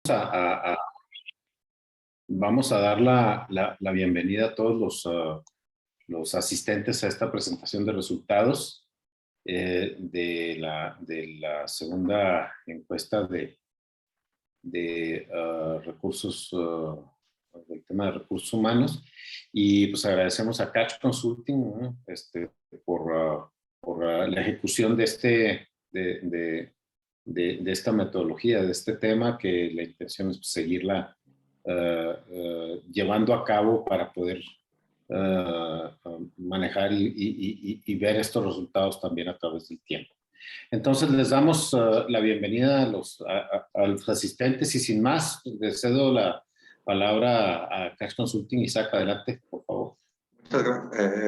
a, a- vamos a dar la bienvenida a todos los asistentes a esta presentación de resultados de la segunda encuesta de recursos, del tema de recursos humanos. Y pues agradecemos a Catch Consulting, ¿no? por la ejecución de esta metodología, de este tema, que la intención es seguirla llevando a cabo para poder manejar y ver estos resultados también a través del tiempo. Entonces les damos la bienvenida a los asistentes y sin más, les cedo la palabra a Cash Consulting. Isaac, adelante, por favor.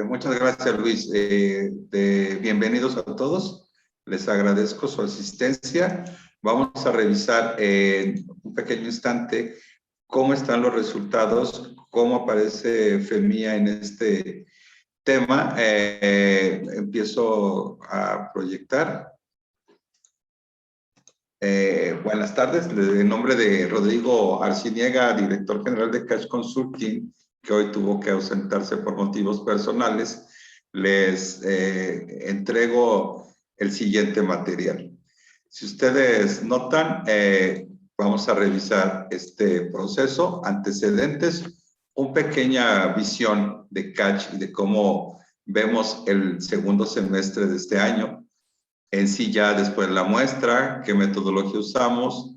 Muchas gracias, Luis. Bienvenidos a todos. Les agradezco su asistencia. Vamos a revisar en un pequeño instante cómo están los resultados, cómo aparece FEMIA en este tema. Empiezo a proyectar. Buenas tardes. En nombre de Rodrigo Arciniega, director general de Catch Consulting, que hoy tuvo que ausentarse por motivos personales, les entrego el siguiente material. Si ustedes notan, vamos a revisar este proceso, antecedentes, una pequeña visión de Catch y de cómo vemos el segundo semestre de este año. En sí ya después la muestra, qué metodología usamos,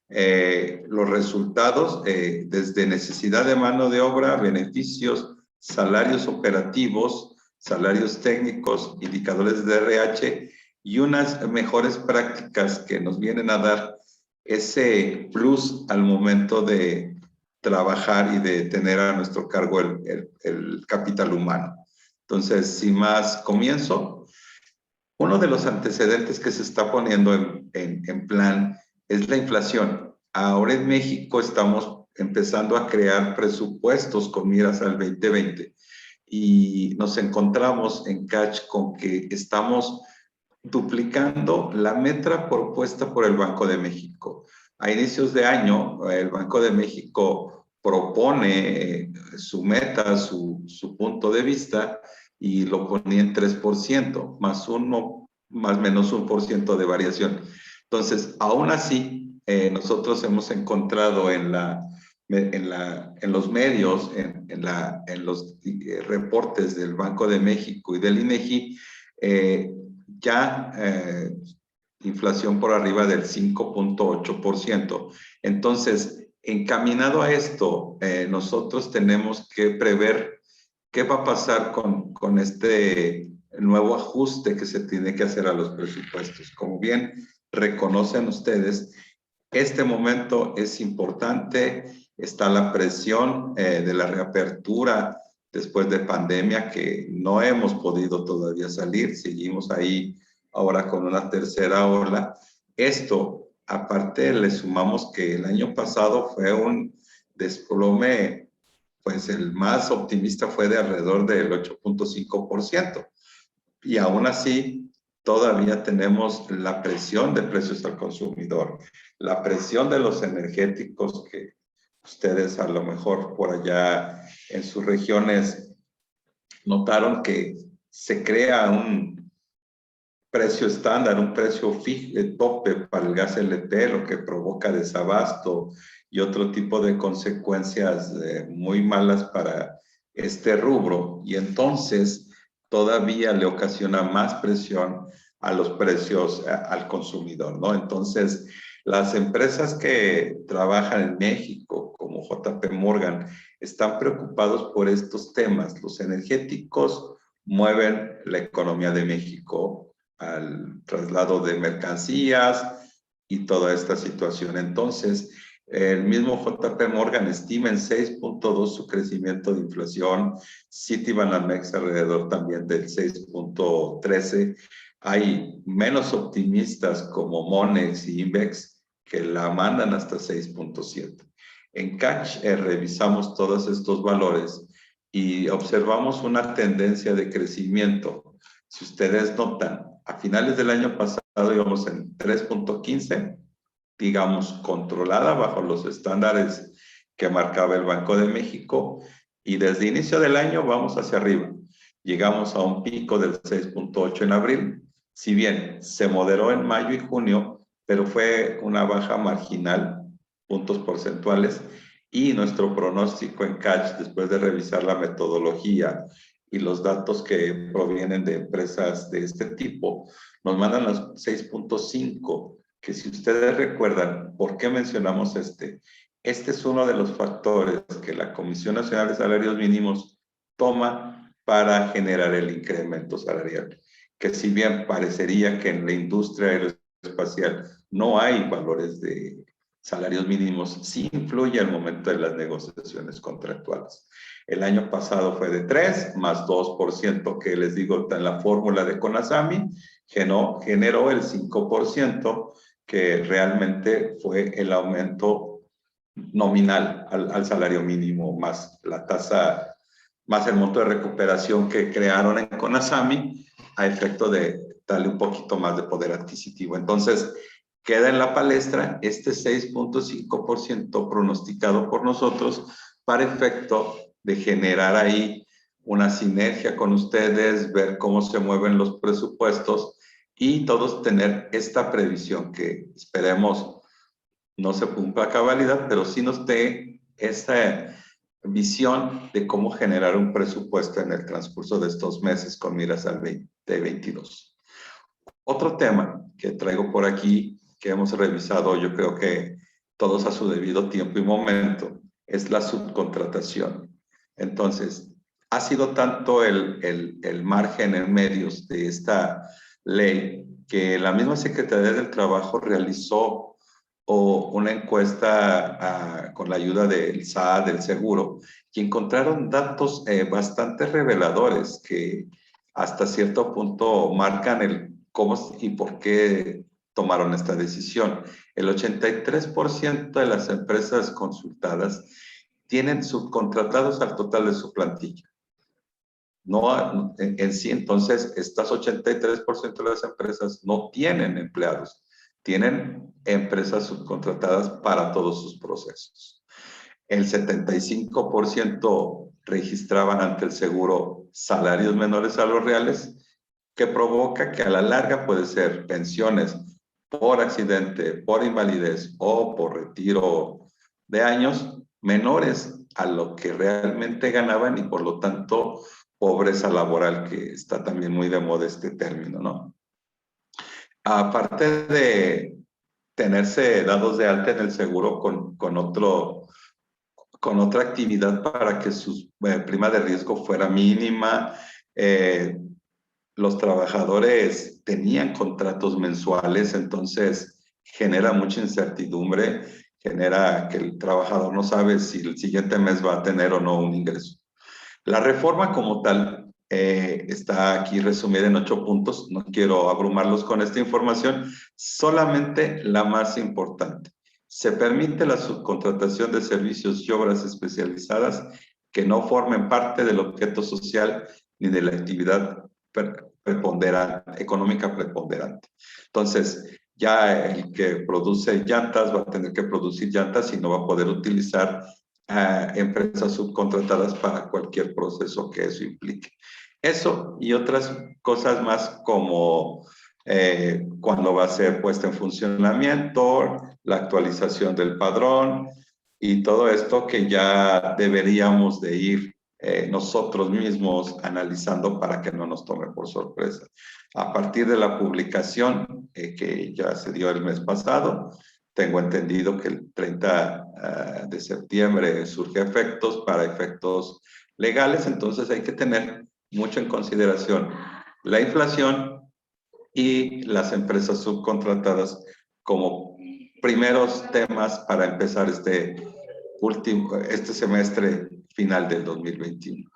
los resultados desde necesidad de mano de obra, beneficios, salarios operativos, salarios técnicos, indicadores de RH y unas mejores prácticas que nos vienen a dar ese plus al momento de trabajar y de tener a nuestro cargo el capital humano. Entonces, sin más, comienzo. Uno de los antecedentes que se está poniendo en plan es la inflación. Ahora en México estamos empezando a crear presupuestos con miras al 2020 y nos encontramos en Catch con que estamos duplicando la meta propuesta por el Banco de México. A inicios de año, el Banco de México propone su meta, su punto de vista, y lo ponía en 3%, más menos 1% de variación. Entonces, aún así, nosotros hemos encontrado en los medios, en los reportes del Banco de México y del INEGI, ya inflación por arriba del 5.8%. Entonces, encaminado a esto, nosotros tenemos que prever qué va a pasar con este nuevo ajuste que se tiene que hacer a los presupuestos. Como bien reconocen ustedes, este momento es importante, está la presión de la reapertura después de pandemia, que no hemos podido todavía salir, seguimos ahí ahora con una tercera ola. Esto, aparte, le sumamos que el año pasado fue un desplome, pues el más optimista fue de alrededor del 8.5%. Y aún así, todavía tenemos la presión de precios al consumidor, la presión de los energéticos que ustedes a lo mejor por allá en sus regiones notaron que se crea un precio estándar, un precio fijo, tope para el gas LP, lo que provoca desabasto y otro tipo de consecuencias muy malas para este rubro. Y entonces todavía le ocasiona más presión a los precios al consumidor, ¿no? Entonces, las empresas que trabajan en México, como JP Morgan, están preocupados por estos temas. Los energéticos mueven la economía de México al traslado de mercancías y toda esta situación. Entonces, el mismo JP Morgan estima en 6.2 su crecimiento de inflación, Citibanamex alrededor también del 6.13. Hay menos optimistas como Monex y Invex que la mandan hasta 6.7. En Catch revisamos todos estos valores y observamos una tendencia de crecimiento. Si ustedes notan, a finales del año pasado íbamos en 3.15 digamos, controlada bajo los estándares que marcaba el Banco de México, y desde inicio del año vamos hacia arriba. Llegamos a un pico del 6.8 en abril, si bien se moderó en mayo y junio, pero fue una baja marginal, puntos porcentuales, y nuestro pronóstico en Catch, después de revisar la metodología y los datos que provienen de empresas de este tipo, nos mandan los 6.5, que si ustedes recuerdan por qué mencionamos este es uno de los factores que la Comisión Nacional de Salarios Mínimos toma para generar el incremento salarial, que si bien parecería que en la industria aeroespacial no hay valores de salarios mínimos, sí influye al momento de las negociaciones contractuales. El año pasado fue de 3 más 2% que les digo en la fórmula de CONASAMI, generó el 5% que realmente fue el aumento nominal al salario mínimo, más la tasa, más el monto de recuperación que crearon en CONASAMI, a efecto de darle un poquito más de poder adquisitivo. Entonces, queda en la palestra este 6.5% pronosticado por nosotros para efecto de generar ahí una sinergia con ustedes, ver cómo se mueven los presupuestos y todos tener esta previsión que esperemos no se cumpla a cabalidad, pero sí nos dé esta visión de cómo generar un presupuesto en el transcurso de estos meses con miras al 2022. Otro tema que traigo por aquí, que hemos revisado, yo creo que todos a su debido tiempo y momento, es la subcontratación. Entonces, ha sido tanto el margen en medios de esta ley que la misma Secretaría del Trabajo realizó una encuesta con la ayuda del SAT, del Seguro, y encontraron datos bastante reveladores que hasta cierto punto marcan el cómo y por qué tomaron esta decisión. El 83% de las empresas consultadas tienen subcontratados al total de su plantilla. No en sí, entonces, estas 83% de las empresas no tienen empleados, tienen empresas subcontratadas para todos sus procesos. El 75% registraban ante el seguro salarios menores a los reales, que provoca que a la larga puede ser pensiones por accidente, por invalidez o por retiro de años menores a lo que realmente ganaban, y por lo tanto pobreza laboral, que está también muy de moda este término, ¿no? Aparte de tenerse dados de alta en el seguro con otra actividad para que su prima de riesgo fuera mínima, los trabajadores tenían contratos mensuales, entonces genera mucha incertidumbre, genera que el trabajador no sabe si el siguiente mes va a tener o no un ingreso. La reforma como tal está aquí resumida en 8 puntos. No quiero abrumarlos con esta información, solamente la más importante. Se permite la subcontratación de servicios y obras especializadas que no formen parte del objeto social ni de la actividad económica preponderante. Entonces, ya el que produce llantas va a tener que producir llantas y no va a poder utilizar empresas subcontratadas para cualquier proceso que eso implique. Eso y otras cosas más como cuándo va a ser puesta en funcionamiento, la actualización del padrón y todo esto que ya deberíamos de ir nosotros mismos analizando para que no nos tome por sorpresa. A partir de la publicación que ya se dio el mes pasado, tengo entendido que el 30 de septiembre surge efectos para efectos legales, entonces hay que tener mucho en consideración la inflación y las empresas subcontratadas como primeros temas para empezar este semestre final del 2021.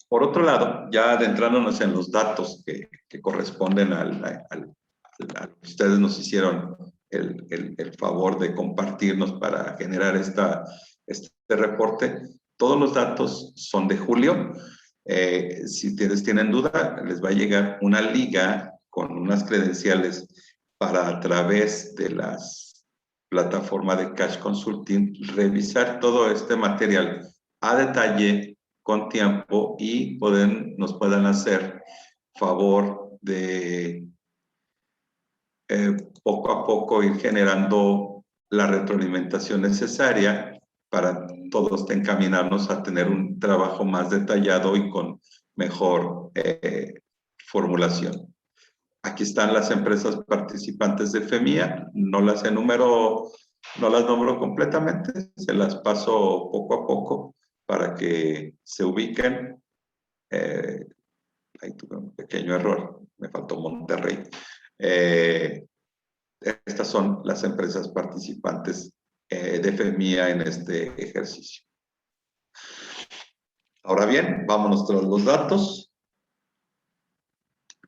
Por otro lado, ya adentrándonos en los datos que corresponden a que ustedes nos hicieron el favor de compartirnos para generar este reporte, todos los datos son de julio. Si ustedes tienen duda, les va a llegar una liga con unas credenciales para a través de las plataforma de Cash Consulting, revisar todo este material a detalle, con tiempo, y nos puedan hacer favor de poco a poco ir generando la retroalimentación necesaria para todos encaminarnos a tener un trabajo más detallado y con mejor formulación. Aquí están las empresas participantes de FEMIA, no las enumero, no las nombro completamente, se las paso poco a poco para que se ubiquen. Ahí tuve un pequeño error, me faltó Monterrey. Estas son las empresas participantes de FEMIA en este ejercicio. Ahora bien, vámonos tras los datos.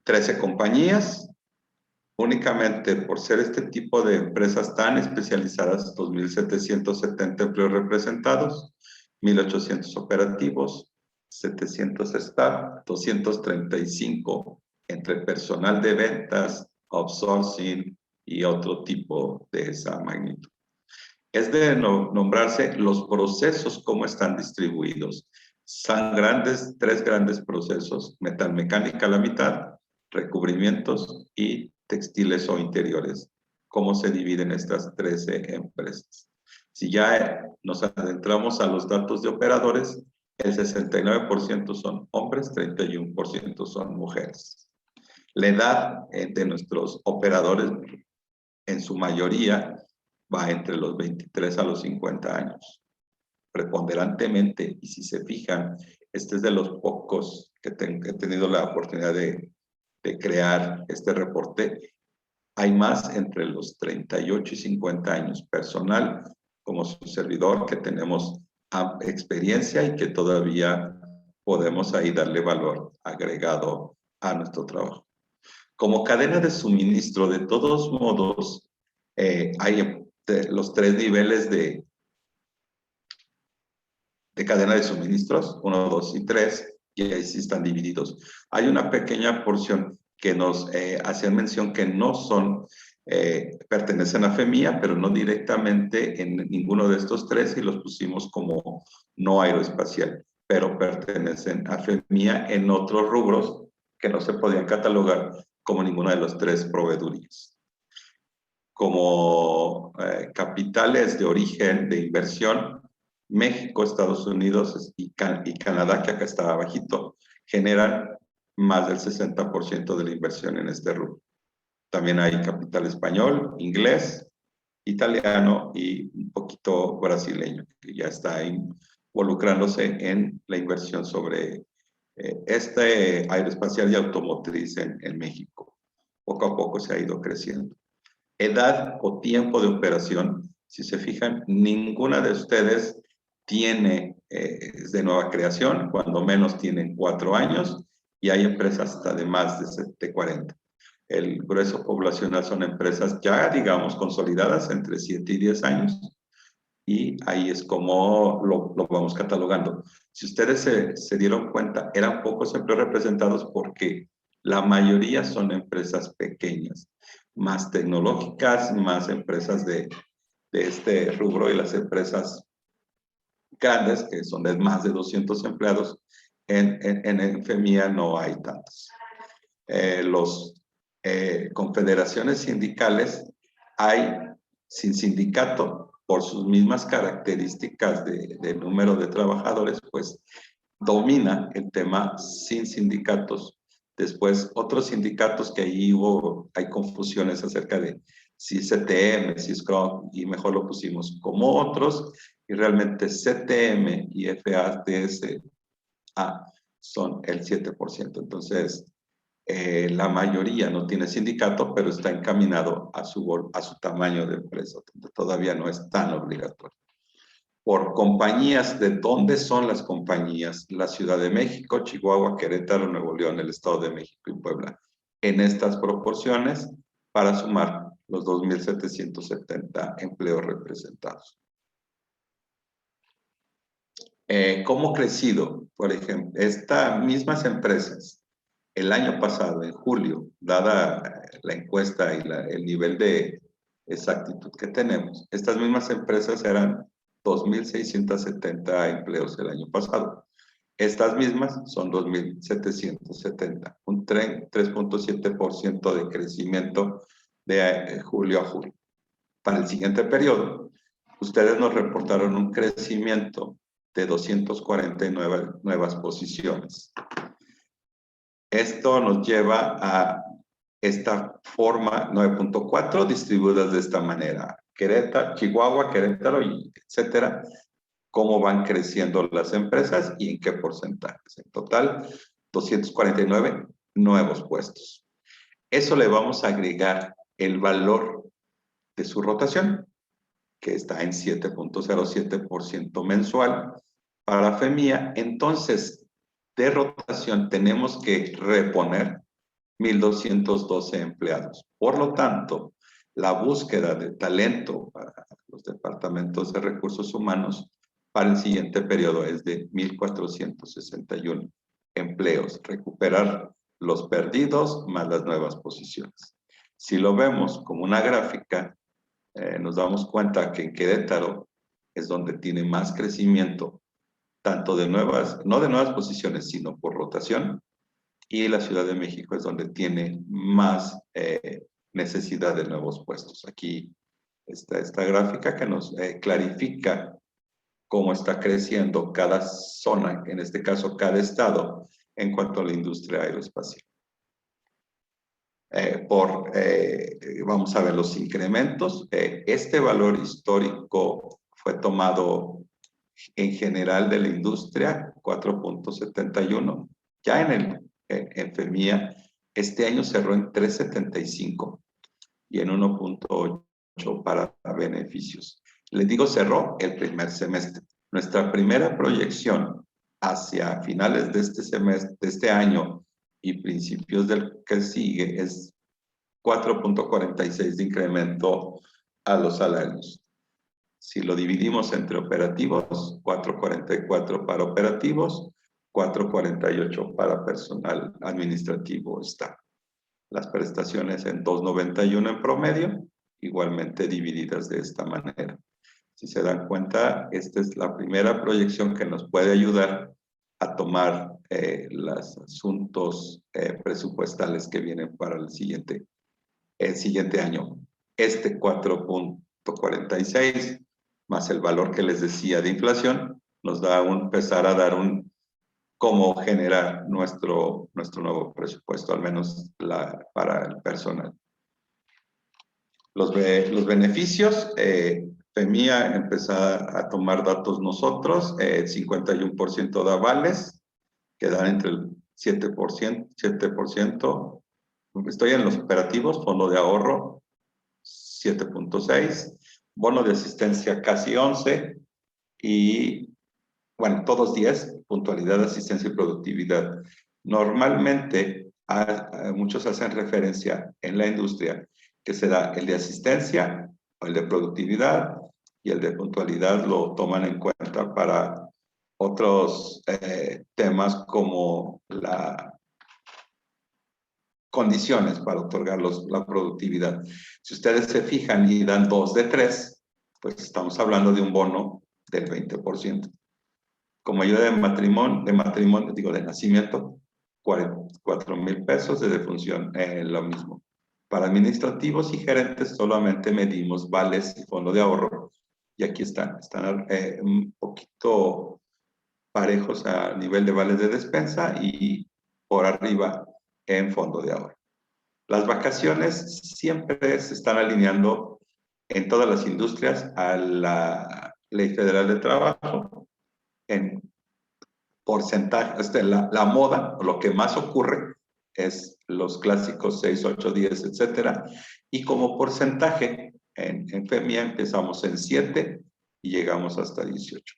13 compañías. Únicamente por ser este tipo de empresas tan especializadas, 2.770 empleos representados, 1.800 operativos, 700 staff, 235 entre personal de ventas, outsourcing y otro tipo de esa magnitud. Es de nombrarse los procesos, cómo están distribuidos. Son tres grandes procesos: metalmecánica a la mitad, recubrimientos y textiles o interiores. ¿Cómo se dividen estas 13 empresas? Si ya nos adentramos a los datos de operadores, el 69% son hombres, 31% son mujeres. La edad de nuestros operadores, en su mayoría, va entre los 23 a los 50 años. Preponderantemente, y si se fijan, este es de los pocos que he tenido la oportunidad de crear este reporte. Hay más entre los 38 y 50 años. Personal, como su servidor, que tenemos experiencia y que todavía podemos ahí darle valor agregado a nuestro trabajo. Como cadena de suministro, de todos modos, hay los 3 niveles de cadena de suministros, 1, 2 y 3, y ahí sí están divididos. Hay una pequeña porción que nos hacían mención que no son, pertenecen a FEMIA, pero no directamente en ninguno de estos 3, y los pusimos como no aeroespacial, pero pertenecen a FEMIA en otros rubros que no se podían catalogar como ninguno de los 3 proveedurías. Como capitales de origen de inversión, México, Estados Unidos y Canadá, que acá está abajito, generan más del 60% de la inversión en este rubro. También hay capital español, inglés, italiano y un poquito brasileño, que ya está involucrándose en la inversión sobre aeroespacial y automotriz en México. Poco a poco se ha ido creciendo. Edad o tiempo de operación, si se fijan, ninguna de ustedes tiene, es de nueva creación, cuando menos tienen 4 años, y hay empresas hasta de más de 40. El grueso poblacional son empresas ya, digamos, consolidadas entre 7 y 10 años, y ahí es como lo vamos catalogando. Si ustedes se dieron cuenta, eran pocos empleos representados porque la mayoría son empresas pequeñas, más tecnológicas, más empresas de este rubro, y las empresas grandes, que son de más de 200 empleados, en FEMIA no hay tantos. Los confederaciones sindicales hay sin sindicato, por sus mismas características de número de trabajadores, pues domina el tema sin sindicatos. Después, otros sindicatos que ahí hay confusiones acerca de si CTM, si Scrum, y mejor lo pusimos como otros, y realmente CTM y FATSA son el 7%. Entonces, la mayoría no tiene sindicato, pero está encaminado a su tamaño de empresa. Todavía no es tan obligatorio. Por compañías, ¿de dónde son las compañías? La Ciudad de México, Chihuahua, Querétaro, Nuevo León, el Estado de México y Puebla. En estas proporciones, para sumar los 2.770 empleos representados. ¿Cómo ha crecido? Por ejemplo, estas mismas empresas, el año pasado, en julio, dada la encuesta y el nivel de exactitud que tenemos. Estas mismas empresas eran 2.670 empleos el año pasado. Estas mismas son 2.770, un 3.7% de crecimiento de julio a julio. Para el siguiente periodo, ustedes nos reportaron un crecimiento de 249 nuevas posiciones. Esto nos lleva a esta forma 9.4 distribuidas de esta manera. Querétaro, Chihuahua, Querétaro, y etcétera. Cómo van creciendo las empresas y en qué porcentajes. En total, 249 nuevos puestos. Eso le vamos a agregar el valor de su rotación, que está en 7.07% mensual para FEMIA. Entonces, de rotación tenemos que reponer 1,212 empleados. Por lo tanto, la búsqueda de talento para los departamentos de recursos humanos para el siguiente periodo es de 1,461 empleos. Recuperar los perdidos más las nuevas posiciones. Si lo vemos como una gráfica, nos damos cuenta que en Querétaro es donde tiene más crecimiento, tanto de nuevas, no de nuevas posiciones, sino por rotación, y la Ciudad de México es donde tiene más necesidad de nuevos puestos. Aquí está esta gráfica que nos clarifica cómo está creciendo cada zona, en este caso cada estado, en cuanto a la industria aeroespacial. Vamos a ver los incrementos. Este valor histórico fue tomado en general de la industria, 4.71. Ya en FEMIA, este año cerró en 3.75 y en 1.8 para beneficios. Les digo, cerró el primer semestre. Nuestra primera proyección hacia finales de este semestre, de este año y principios del que sigue es 4.46 de incremento a los salarios. Si lo dividimos entre operativos, 4.44 para operativos, 4.48 para personal administrativo staff. Las prestaciones en 2.91 en promedio, igualmente divididas de esta manera. Si se dan cuenta, esta es la primera proyección que nos puede ayudar a tomar los asuntos presupuestales que vienen para el siguiente año. Este 4.46 más el valor que les decía de inflación nos da empezar a dar cómo generar nuestro nuevo presupuesto, al menos para el personal. Los beneficios, FEMIA empezó a tomar datos nosotros, 51% de avales, que dan entre el 7%. Estoy en los operativos, fondo de ahorro, 7.6, bono de asistencia casi 11, y bueno, todos 10, puntualidad, asistencia y productividad. Normalmente, muchos hacen referencia en la industria que se da el de asistencia, o el de productividad, y el de puntualidad lo toman en cuenta para otros temas como las condiciones para otorgar la productividad. Si ustedes se fijan y dan 2 de 3, pues estamos hablando de un bono del 20%. Como ayuda de nacimiento, 4,000 pesos, de defunción, lo mismo. Para administrativos y gerentes solamente medimos vales y fondo de ahorro. Y aquí están un poquito parejos a nivel de vales de despensa y por arriba en fondo de ahorro. Las vacaciones siempre se están alineando en todas las industrias a la Ley Federal de Trabajo. En porcentaje, la moda, lo que más ocurre es los clásicos 6, 8, 10, etcétera. Y como porcentaje, en FEMIA empezamos en 7 y llegamos hasta 18.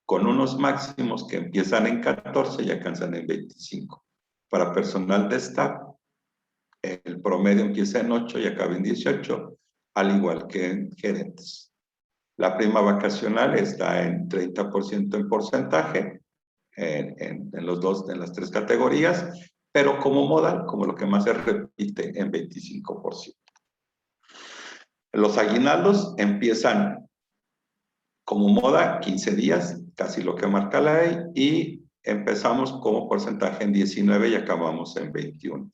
Con unos máximos que empiezan en 14 y alcanzan en 25. Para personal de staff, el promedio empieza en 8 y acaba en 18, al igual que en gerentes. La prima vacacional está en 30% en porcentaje, en las tres categorías, pero como modal, como lo que más se repite, en 25%. Los aguinaldos empiezan como moda 15 días, casi lo que marca la ley, y empezamos como porcentaje en 19 y acabamos en 21.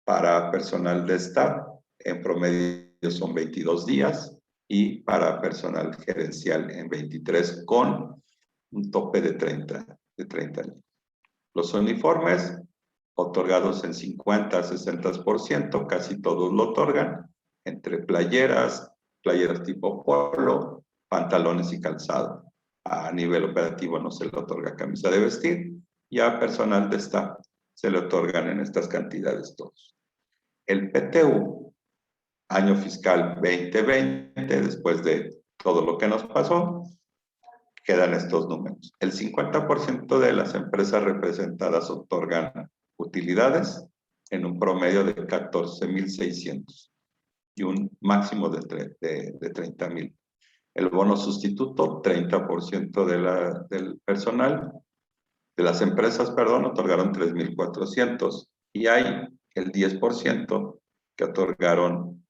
Para personal de staff, en promedio son 22 días, y para personal gerencial en 23, con un tope de 30 días. Los uniformes, otorgados en 50 a 60%, casi todos lo otorgan, entre playeras tipo polo, pantalones y calzado. A nivel operativo no se le otorga camisa de vestir, y a personal de staff se le otorgan en estas cantidades todos. El PTU, año fiscal 2020, después de todo lo que nos pasó, quedan estos números. El 50% de las empresas representadas otorgan utilidades en un promedio de 14,600 y un máximo de 30,000. El bono sustituto, 30% del personal, de las empresas, perdón, otorgaron 3,400, y hay el 10% que otorgaron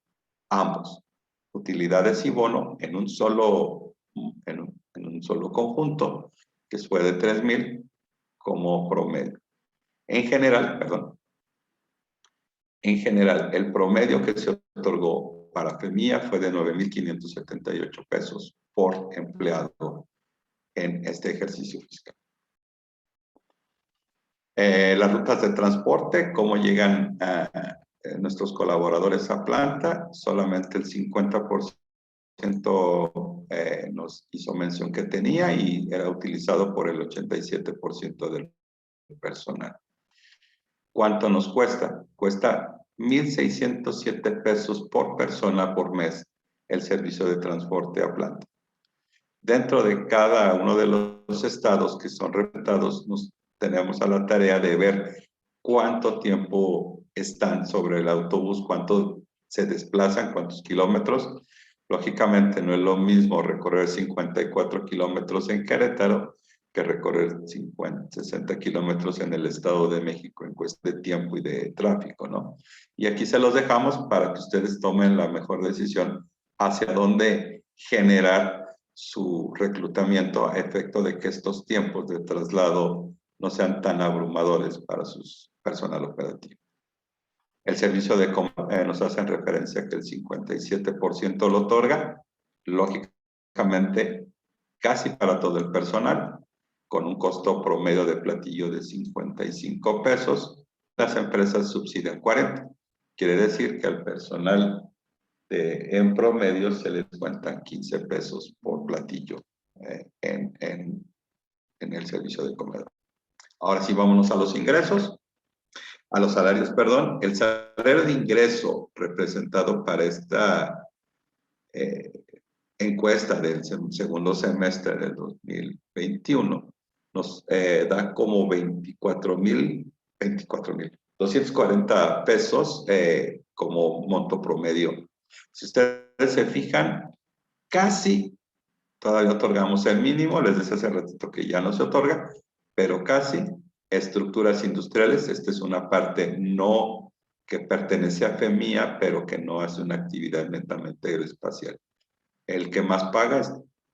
ambos, utilidades y bono, en un solo conjunto, que fue de 3,000 como promedio. En general, el promedio que se otorgó para FEMIA fue de 9,578 pesos por empleado en este ejercicio fiscal. Las rutas de transporte, cómo llegan nuestros colaboradores a planta, solamente el 50% nos hizo mención que tenía, y era utilizado por el 87% del personal. ¿Cuánto nos cuesta? Cuesta 1,607 pesos por persona por mes el servicio de transporte a planta. Dentro de cada uno de los estados que son representados, nos tenemos a la tarea de ver cuánto tiempo están sobre el autobús, cuánto se desplazan, cuántos kilómetros. Lógicamente no es lo mismo recorrer 54 kilómetros en Querétaro que recorrer 60 kilómetros en el Estado de México en cuestión de tiempo y de tráfico, ¿no? Y aquí se los dejamos para que ustedes tomen la mejor decisión hacia dónde generar su reclutamiento, a efecto de que estos tiempos de traslado no sean tan abrumadores para su personal operativo. El servicio de nos hacen referencia a que el 57% lo otorga, lógicamente casi para todo el personal, con un costo promedio de platillo de 55 pesos. Las empresas subsidian 40. Quiere decir que al personal en promedio se les cuentan 15 pesos por platillo en el servicio de comedor. Ahora sí, vámonos a los ingresos. A los salarios, perdón. El salario de ingreso representado para esta encuesta del segundo semestre del 2021 nos da como 24,240 pesos como monto promedio. Si ustedes se fijan, casi todavía otorgamos el mínimo. Les decía hace ratito que ya no se otorga, pero casi. Estructuras industriales, esta es una parte no que pertenece a FEMIA, pero que no hace una actividad netamente aeroespacial. El que más paga es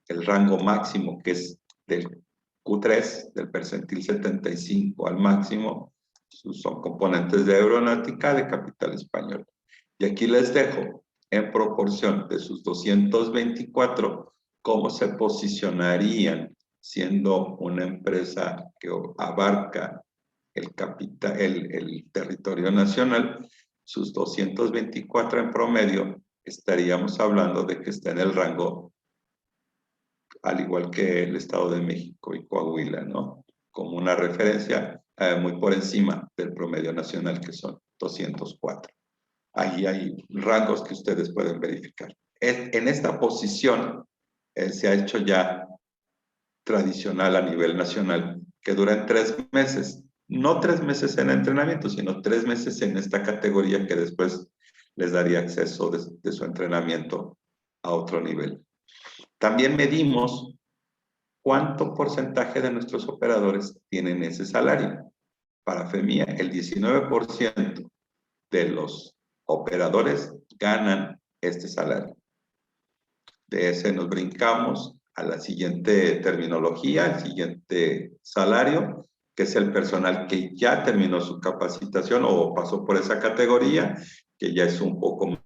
el rango máximo, que es del Q3, del percentil 75 al máximo. Son componentes de aeronáutica de capital español. Y aquí les dejo en proporción de sus 224 cómo se posicionarían siendo una empresa que abarca el territorio nacional. Sus 224 en promedio, estaríamos hablando de que está en el rango, al igual que el Estado de México y Coahuila, ¿no? Como una referencia muy por encima del promedio nacional, que son 204. Ahí hay rangos que ustedes pueden verificar. En esta posición se ha hecho ya tradicional a nivel nacional, que duran 3 meses. No 3 meses en entrenamiento, sino 3 meses en esta categoría, que después les daría acceso de su entrenamiento a otro nivel. También medimos cuánto porcentaje de nuestros operadores tienen ese salario. Para FEMIA, el 19% de los operadores ganan este salario. De ese nos brincamos a la siguiente terminología, al siguiente salario, que es el personal que ya terminó su capacitación o pasó por esa categoría, que ya es un poco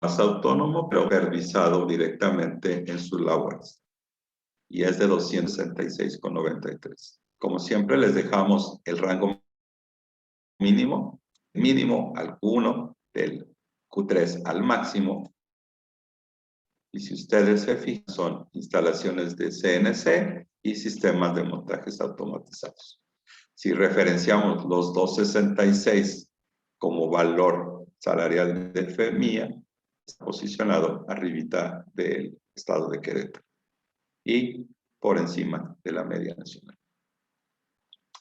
más autónomo, pero supervisado directamente en sus labores. Y es de 266,93. Como siempre, les dejamos el rango mínimo al Q1, del Q3 al máximo. Y si ustedes se fijan, son instalaciones de CNC y sistemas de montajes automatizados. Si referenciamos los 266 como valor salarial de FEMIA, está posicionado arribita del estado de Querétaro y por encima de la media nacional.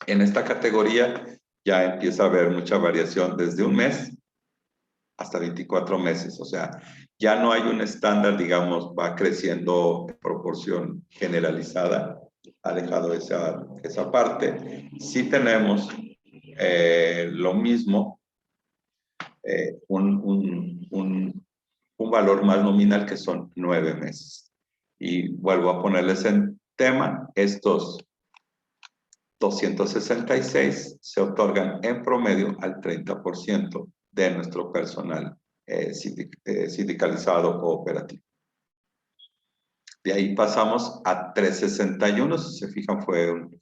En esta categoría ya empieza a haber mucha variación desde un mes hasta 24 meses, o sea, ya no hay un estándar, digamos, va creciendo en proporción generalizada, ha dejado esa parte. Sí tenemos lo mismo, un valor más nominal que son 9 meses. Y vuelvo a ponerles en tema, estos 266 se otorgan en promedio al 30% de nuestro personal sindicalizado cooperativo. De ahí pasamos a 361, si se fijan fue un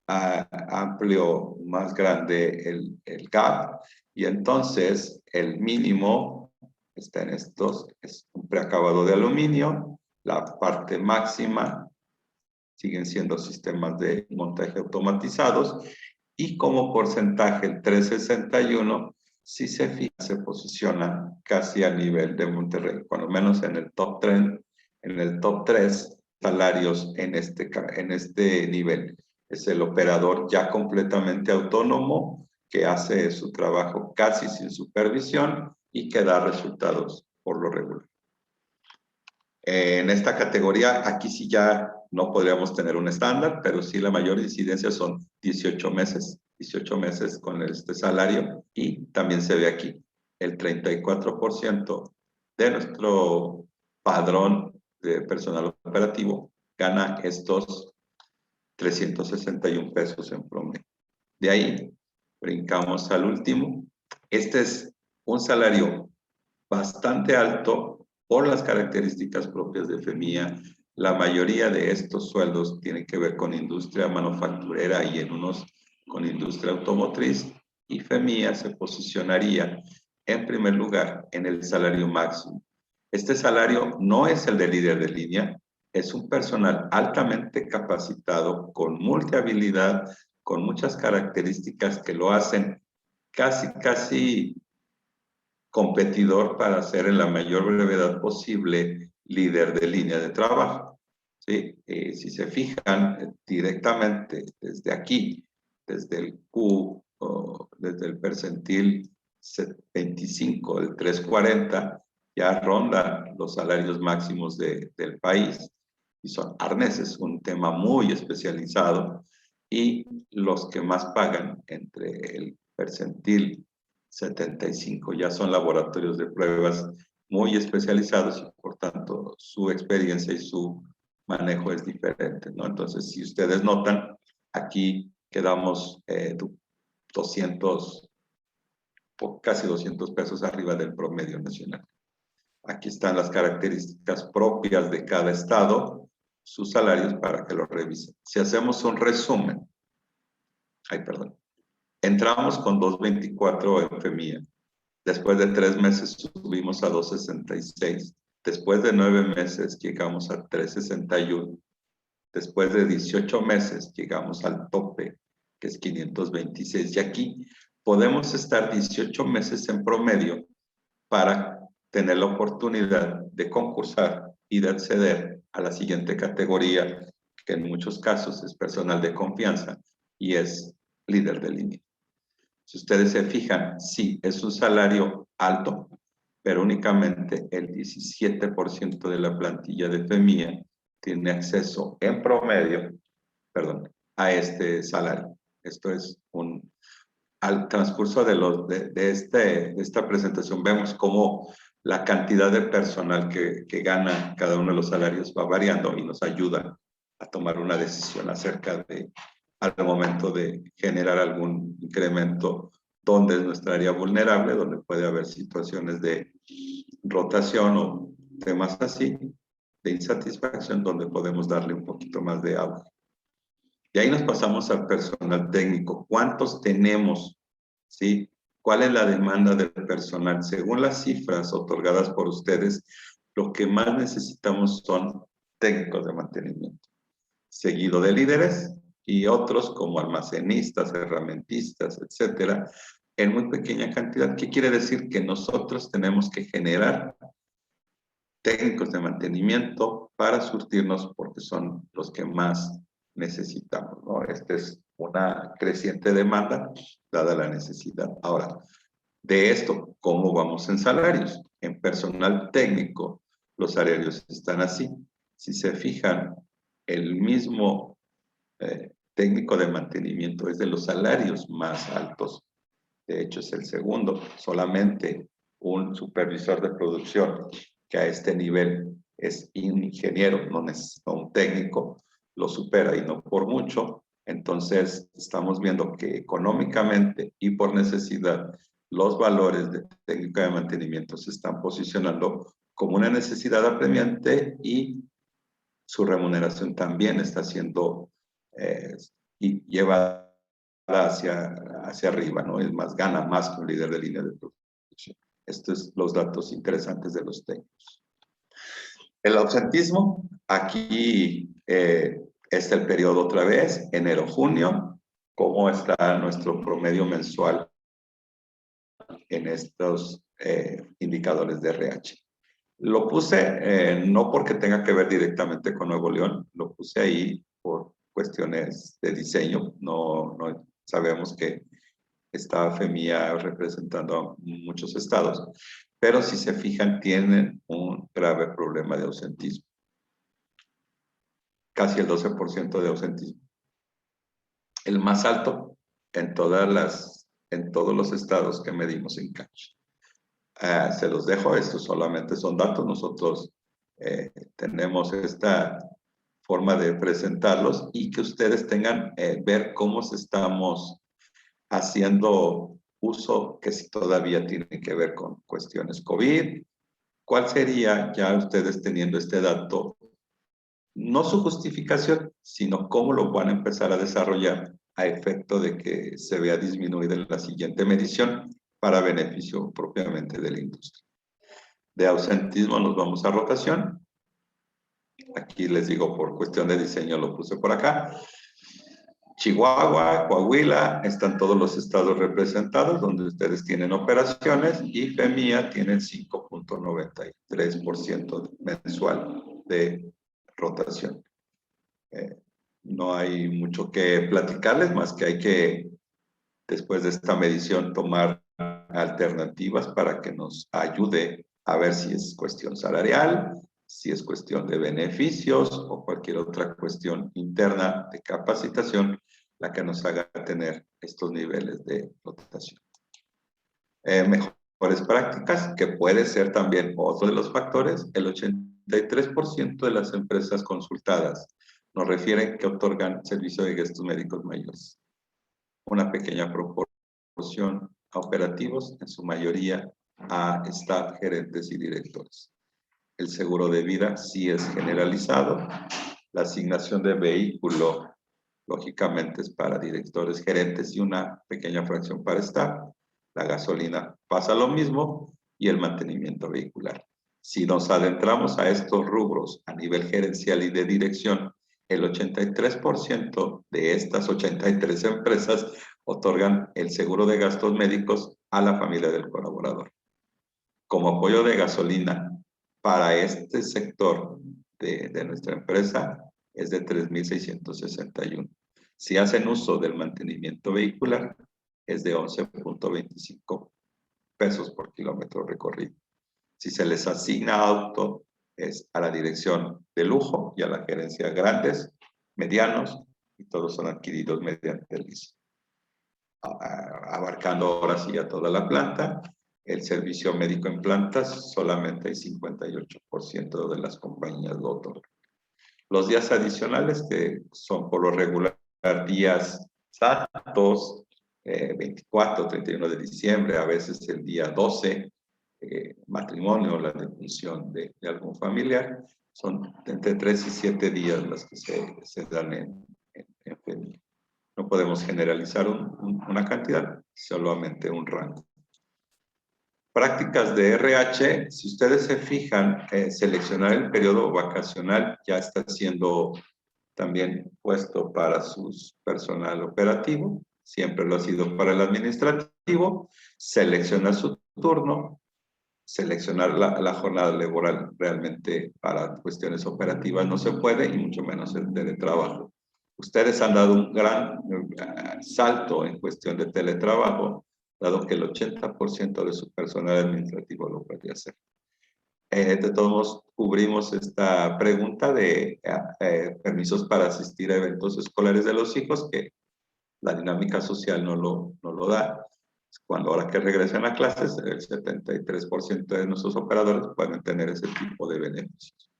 amplio, más grande el gap, y entonces el mínimo está en estos, es un preacabado de aluminio, la parte máxima siguen siendo sistemas de montaje automatizados, y como porcentaje el 361, si se fija, se posiciona casi a nivel de Monterrey, cuando menos en el top 3 salarios en este nivel. Es el operador ya completamente autónomo que hace su trabajo casi sin supervisión y que da resultados por lo regular. En esta categoría, aquí sí ya no podríamos tener un estándar, pero sí la mayor incidencia son 18 meses con este salario, y también se ve aquí el 34% de nuestro padrón de personal operativo gana estos 361 pesos en promedio. De ahí brincamos al último. Este es un salario bastante alto por las características propias de FEMIA. La mayoría de estos sueldos tienen que ver con industria manufacturera y en unos con industria automotriz, y FEMIA se posicionaría en primer lugar en el salario máximo. Este salario no es el de líder de línea, es un personal altamente capacitado, con multihabilidad, con muchas características que lo hacen casi competidor para ser en la mayor brevedad posible líder de línea de trabajo. ¿Sí? Si se fijan directamente desde aquí, desde el Q, desde el percentil 25, el 340, ya rondan los salarios máximos del país, y son arneses, un tema muy especializado, y los que más pagan entre el percentil 75 ya son laboratorios de pruebas muy especializados, y por tanto su experiencia y su manejo es diferente, ¿no? Entonces, si ustedes notan, aquí quedamos 200, casi 200 pesos arriba del promedio nacional. Aquí están las características propias de cada estado, sus salarios, para que lo revisen. Si hacemos un resumen, entramos con 224 en FEMIA. Después de 3 meses subimos a 266. Después de 9 meses llegamos a 361. Después de 18 meses llegamos al tope, que es 526. Y aquí podemos estar 18 meses en promedio para tener la oportunidad de concursar y de acceder a la siguiente categoría, que en muchos casos es personal de confianza y es líder de línea. Si ustedes se fijan, sí, es un salario alto, pero únicamente el 17% de la plantilla de FEMIA tiene acceso en promedio, a este salario. Esto es al transcurso de esta presentación vemos cómo la cantidad de personal que gana cada uno de los salarios va variando y nos ayuda a tomar una decisión acerca de, al momento de generar algún incremento, donde es nuestra área vulnerable, donde puede haber situaciones de rotación o temas así, de insatisfacción, donde podemos darle un poquito más de auge. Y ahí nos pasamos al personal técnico. ¿Cuántos tenemos? ¿Sí? ¿Cuál es la demanda del personal? Según las cifras otorgadas por ustedes, lo que más necesitamos son técnicos de mantenimiento, seguido de líderes y otros como almacenistas, herramentistas, etcétera, en muy pequeña cantidad. ¿Qué quiere decir? Que nosotros tenemos que generar técnicos de mantenimiento para surtirnos porque son los que más necesitamos, ¿no? Esta es una creciente demanda dada la necesidad. Ahora, de esto, ¿cómo vamos en salarios? En personal técnico, los salarios están así. Si se fijan, el mismo técnico de mantenimiento es de los salarios más altos. De hecho, es el segundo. Solamente un supervisor de producción que a este nivel es un ingeniero, no un técnico, lo supera y no por mucho. Entonces, estamos viendo que económicamente y por necesidad, los valores de técnica de mantenimiento se están posicionando como una necesidad apremiante y su remuneración también está siendo y lleva hacia arriba, ¿no? Es más, gana más que un líder de línea de producción. Estos son los datos interesantes de los técnicos. El ausentismo, aquí está el periodo otra vez, enero-junio, cómo está nuestro promedio mensual en estos indicadores de RH. Lo puse no porque tenga que ver directamente con Nuevo León, lo puse ahí por cuestiones de diseño, no sabemos que está FEMIA representando a muchos estados, pero si se fijan tienen un grave problema de ausentismo. Casi el 12% de ausentismo. El más alto en todos los estados que medimos en CACH. Se los dejo, estos solamente son datos, nosotros tenemos esta forma de presentarlos y que ustedes tengan, ver cómo se estamos haciendo uso, que si todavía tiene que ver con cuestiones COVID. ¿Cuál sería, ya ustedes teniendo este dato, no su justificación, sino cómo lo van a empezar a desarrollar a efecto de que se vea disminuida en la siguiente medición para beneficio propiamente de la industria? De ausentismo nos vamos a rotación. Aquí les digo, por cuestión de diseño lo puse por acá. Chihuahua, Coahuila, están todos los estados representados donde ustedes tienen operaciones y FEMIA tiene 5.93% mensual de rotación. No hay mucho que platicarles, más que hay que, después de esta medición, tomar alternativas para que nos ayude a ver si es cuestión salarial, si es cuestión de beneficios o cualquier otra cuestión interna de capacitación la que nos haga tener estos niveles de rotación. Mejores prácticas, que puede ser también otro de los factores. El 83% de las empresas consultadas nos refieren que otorgan servicio de gestos médicos mayores. Una pequeña proporción a operativos, en su mayoría a staff, gerentes y directores. El seguro de vida sí es generalizado. La asignación de vehículo, lógicamente, es para directores, gerentes y una pequeña fracción para staff. La gasolina pasa lo mismo y el mantenimiento vehicular. Si nos adentramos a estos rubros a nivel gerencial y de dirección, el 83% de estas 83 empresas otorgan el seguro de gastos médicos a la familia del colaborador. Como apoyo de gasolina para este sector de nuestra empresa es de 3.661. Si hacen uso del mantenimiento vehicular, es de 11.25 pesos por kilómetro recorrido. Si se les asigna auto, es a la dirección de lujo y a la gerencia grandes, medianos, y todos son adquiridos mediante el leasing. Abarcando ahora sí a toda la planta, El servicio médico en plantas, solamente el 58% de las compañías lo otorgan. Los días adicionales, que son por lo regular días santos, 24, 31 de diciembre, a veces el día 12, matrimonio, la defunción de algún familiar, son entre 3 y 7 días las que se dan en FEMIA. No podemos generalizar una cantidad, solamente un rango. Prácticas de RH, si ustedes se fijan, seleccionar el periodo vacacional ya está siendo también puesto para su personal operativo, siempre lo ha sido para el administrativo, seleccionar su turno, seleccionar la jornada laboral. Realmente para cuestiones operativas no se puede, y mucho menos el teletrabajo. Ustedes han dado un gran salto en cuestión de teletrabajo, dado que el 80% de su personal administrativo lo puede hacer. De todos modos, cubrimos esta pregunta de permisos para asistir a eventos escolares de los hijos, que la dinámica social no lo da. Cuando ahora que regresen a clases, el 73% de nuestros operadores pueden tener ese tipo de beneficios.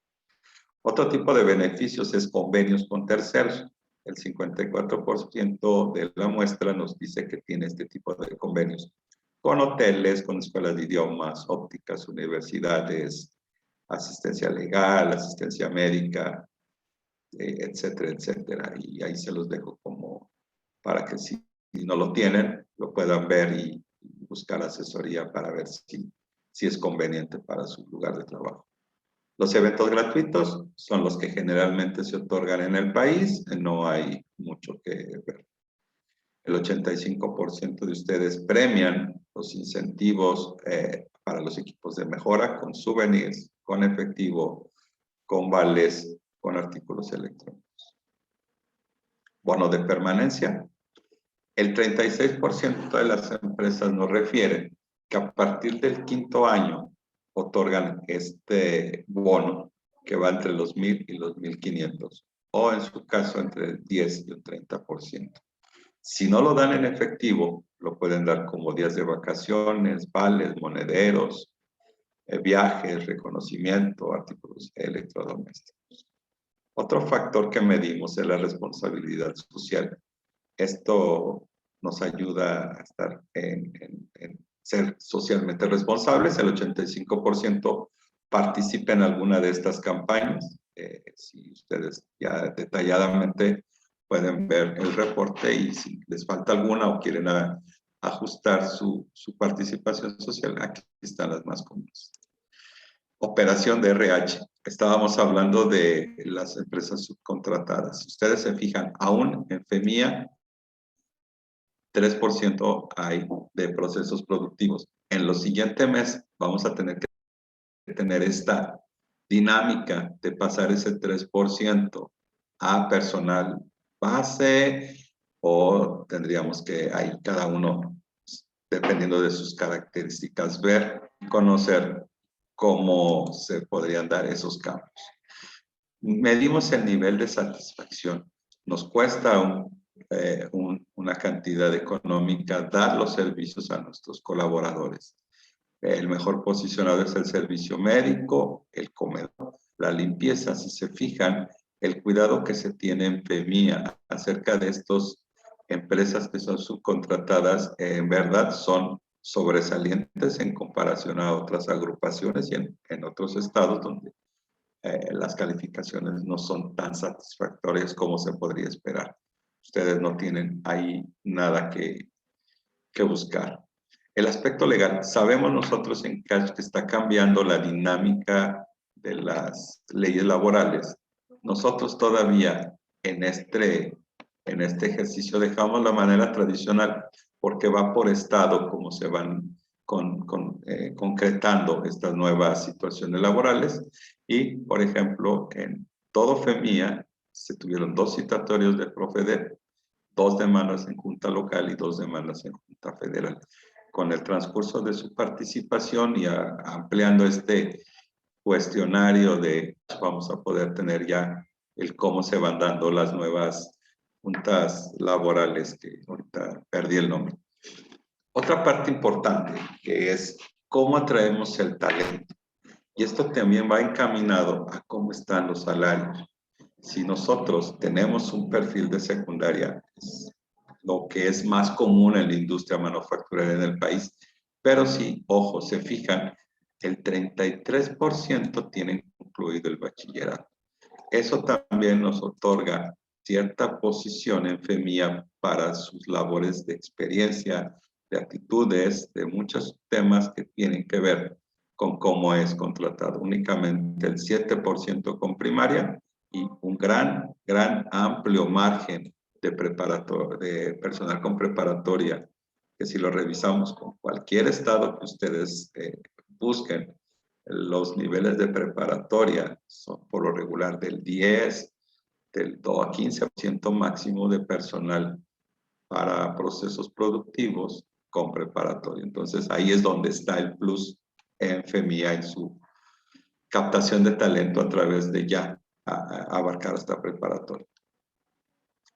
Otro tipo de beneficios es convenios con terceros. El 54% de la muestra nos dice que tiene este tipo de convenios con hoteles, con escuelas de idiomas, ópticas, universidades, asistencia legal, asistencia médica, etcétera, etcétera. Y ahí se los dejo como para que si no lo tienen, lo puedan ver y buscar asesoría para ver si es conveniente para su lugar de trabajo. Los eventos gratuitos son los que generalmente se otorgan en el país, no hay mucho que ver. El 85% de ustedes premian los incentivos para los equipos de mejora con souvenirs, con efectivo, con vales, con artículos electrónicos. Bono de permanencia. El 36% de las empresas nos refieren que a partir del 5º año otorgan este bono que va entre los 1,000 y los 1,500, o en su caso entre el 10 y el 30%. Si no lo dan en efectivo, lo pueden dar como días de vacaciones, vales, monederos, viajes, reconocimiento, artículos electrodomésticos. Otro factor que medimos es la responsabilidad social. Esto nos ayuda a estar en ser socialmente responsables. El 85% participa en alguna de estas campañas. Si ustedes ya detalladamente pueden ver el reporte, y si les falta alguna o quieren ajustar su participación social, aquí están las más comunes. Operación de RH. Estábamos hablando de las empresas subcontratadas. Si ustedes se fijan, aún en FEMIA, 3% hay de procesos productivos. En los siguientes meses vamos a tener que tener esta dinámica de pasar ese 3% a personal base, o tendríamos que ahí cada uno, dependiendo de sus características, ver, conocer cómo se podrían dar esos cambios. Medimos el nivel de satisfacción. Nos cuesta una cantidad económica dar los servicios a nuestros colaboradores. El mejor posicionado es el servicio médico, el comedor, la limpieza. Si se fijan, el cuidado que se tiene en FEMIA acerca de estas empresas que son subcontratadas, en verdad son sobresalientes en comparación a otras agrupaciones y en otros estados donde las calificaciones no son tan satisfactorias como se podría esperar. Ustedes no tienen ahí nada que buscar. El aspecto legal. Sabemos nosotros en Cash que está cambiando la dinámica de las leyes laborales. Nosotros todavía en este ejercicio dejamos la manera tradicional, porque va por estado como se van concretando estas nuevas situaciones laborales. Y, por ejemplo, en todo FEMIA se tuvieron 2 citatorios de Profedet, 2 demandas en Junta Local y 2 demandas en Junta Federal. Con el transcurso de su participación y ampliando este cuestionario vamos a poder tener ya el cómo se van dando las nuevas juntas laborales, que ahorita perdí el nombre. Otra parte importante, que es ¿Cómo atraemos el talento? Y esto también va encaminado a cómo están los salarios. Si nosotros tenemos un perfil de secundaria, es lo que es más común en la industria manufacturera en el país, pero sí, ojo, se fijan, el 33% tienen concluido el bachillerato. Eso también nos otorga cierta posición en FEMIA para sus labores de experiencia, de actitudes, de muchos temas que tienen que ver con cómo es contratado. Únicamente el 7% con primaria y un gran amplio margen de de personal con preparatoria, que si lo revisamos con cualquier estado que ustedes busquen, los niveles de preparatoria son por lo regular del 10, del 2 a 15% máximo de personal para procesos productivos con preparatoria. Entonces ahí es donde está el plus en FEMIA en su captación de talento a través de ya abarcar hasta preparatoria.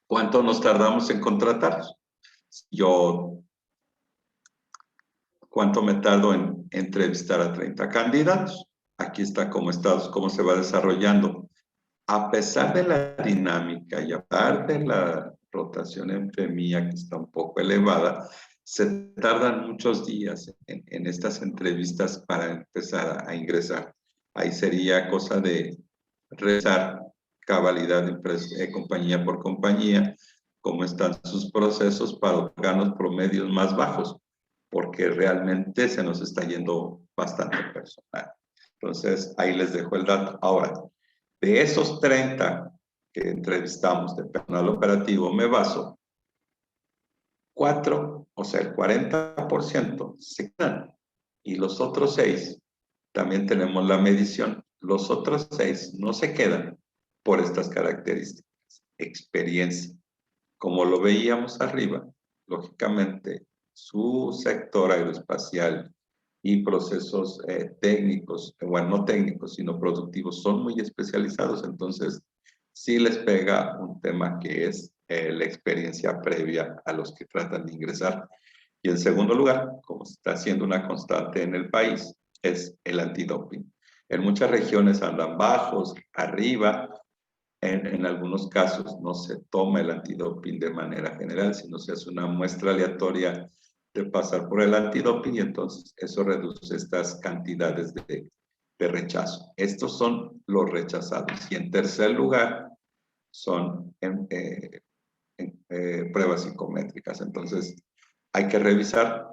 ¿Cuánto nos tardamos en contratar? ¿Cuánto me tardo en entrevistar a 30 candidatos? Aquí está cómo se va desarrollando. A pesar de la dinámica y a pesar de la rotación en FEMIA, que está un poco elevada, se tardan muchos días en estas entrevistas para empezar a ingresar. Ahí sería cosa de revisar cabalidad de compañía por compañía, cómo están sus procesos para otorgarnos promedios más bajos, porque realmente se nos está yendo bastante personal. Entonces, ahí les dejo el dato. Ahora, de esos 30 que entrevistamos de personal operativo, me baso, 4, o sea, el 40% se quedan. Y los otros 6, también tenemos la medición, los otros 6 no se quedan por estas características. Experiencia. Como lo veíamos arriba, lógicamente, su sector aeroespacial y procesos técnicos, bueno, no técnicos, sino productivos, son muy especializados, entonces sí les pega un tema que es la experiencia previa a los que tratan de ingresar. Y en segundo lugar, como está siendo una constante en el país, es el antidoping. En muchas regiones andan bajos, arriba. En algunos casos no se toma el antidoping de manera general, sino se hace una muestra aleatoria de pasar por el antidoping y entonces eso reduce estas cantidades de rechazo. Estos son los rechazados. Y en tercer lugar son pruebas psicométricas. Entonces hay que revisar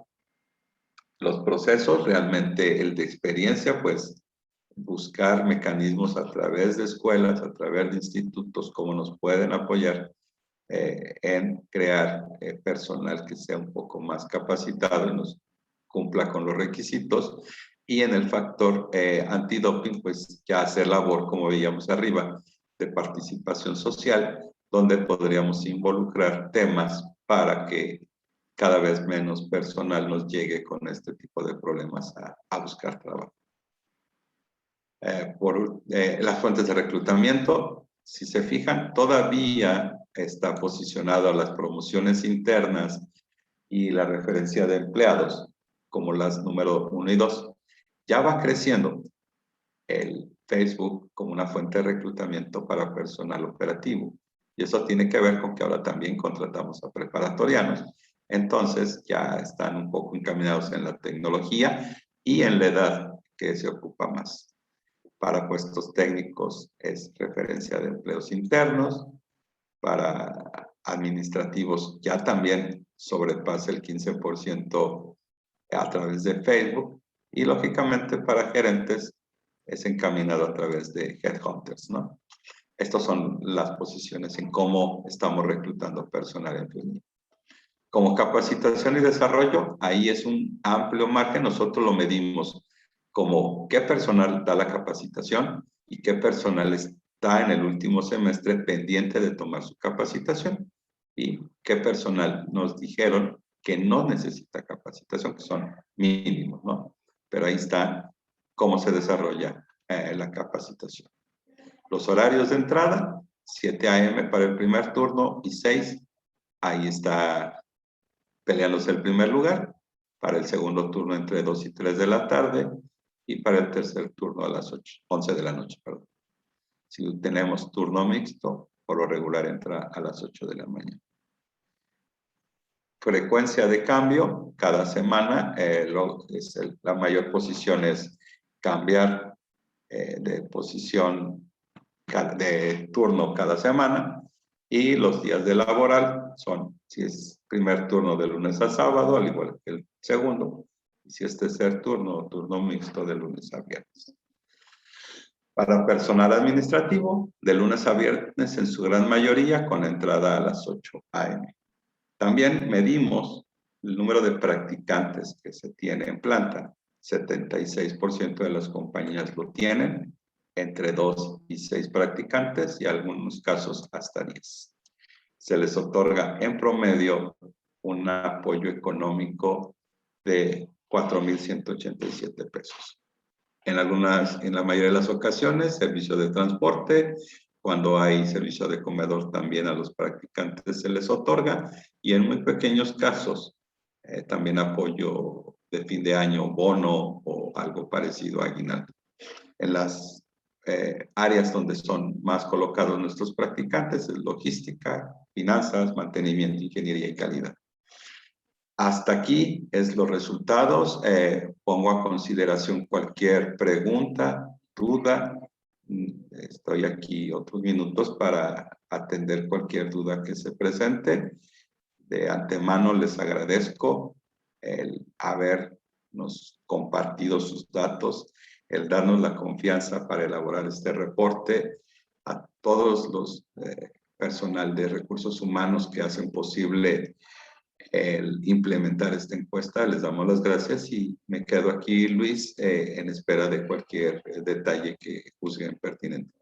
los procesos, realmente el de experiencia, pues buscar mecanismos a través de escuelas, a través de institutos, cómo nos pueden apoyar en crear personal que sea un poco más capacitado y nos cumpla con los requisitos. Y en el factor antidoping, pues ya hacer labor, como veíamos arriba, de participación social, donde podríamos involucrar temas para que cada vez menos personal nos llegue con este tipo de problemas a buscar trabajo. Por las fuentes de reclutamiento, si se fijan, todavía está posicionado a las promociones internas y la referencia de empleados como las número 1 y 2. Ya va creciendo el Facebook como una fuente de reclutamiento para personal operativo. Y eso tiene que ver con que ahora también contratamos a preparatorianos. Entonces ya están un poco encaminados en la tecnología y en la edad que se ocupa más. Para puestos técnicos es referencia de empleos internos. Para administrativos ya también sobrepasa el 15% a través de Facebook. Y lógicamente para gerentes es encaminado a través de headhunters, ¿no? Estas son las posiciones en cómo estamos reclutando personal en FEMIA. Como capacitación y desarrollo, ahí es un amplio margen. Nosotros lo medimos como qué personal da la capacitación y qué personal está en el último semestre pendiente de tomar su capacitación y qué personal nos dijeron que no necesita capacitación, que son mínimos, ¿no? Pero ahí está cómo se desarrolla la capacitación. Los horarios de entrada, 7 a.m. para el primer turno y 6, ahí está peleándose el primer lugar. para el segundo turno entre 2 y 3 de la tarde y para el tercer turno a las 11 de la noche. Perdón. Si tenemos turno mixto, por lo regular entra a las 8 de la mañana. Frecuencia de cambio, cada semana, la mayor posición es cambiar de posición de turno cada semana, y los días de laboral son, si es primer turno de lunes a sábado, al igual que el segundo, y si es tercer turno, turno mixto de lunes a viernes. Para personal administrativo, de lunes a viernes en su gran mayoría, con entrada a las 8 a.m. También medimos el número de practicantes que se tiene en planta. 76% de las compañías lo tienen, entre 2 y 6 practicantes, y en algunos casos hasta 10. Se les otorga en promedio un apoyo económico de 4,187 pesos. En la mayoría de las ocasiones, servicio de transporte. Cuando hay servicio de comedor, también a los practicantes se les otorga, y en muy pequeños casos también apoyo de fin de año, bono o algo parecido a aguinaldo. En las áreas donde son más colocados nuestros practicantes es logística, finanzas, mantenimiento, ingeniería y calidad. Hasta aquí es los resultados. Pongo a consideración cualquier pregunta, duda. Estoy aquí otros minutos para atender cualquier duda que se presente. De antemano les agradezco el habernos compartido sus datos, el darnos la confianza para elaborar este reporte. A todos los personal de recursos humanos que hacen posible el implementar esta encuesta, les damos las gracias, y me quedo aquí, Luis, en espera de cualquier detalle que juzguen pertinente.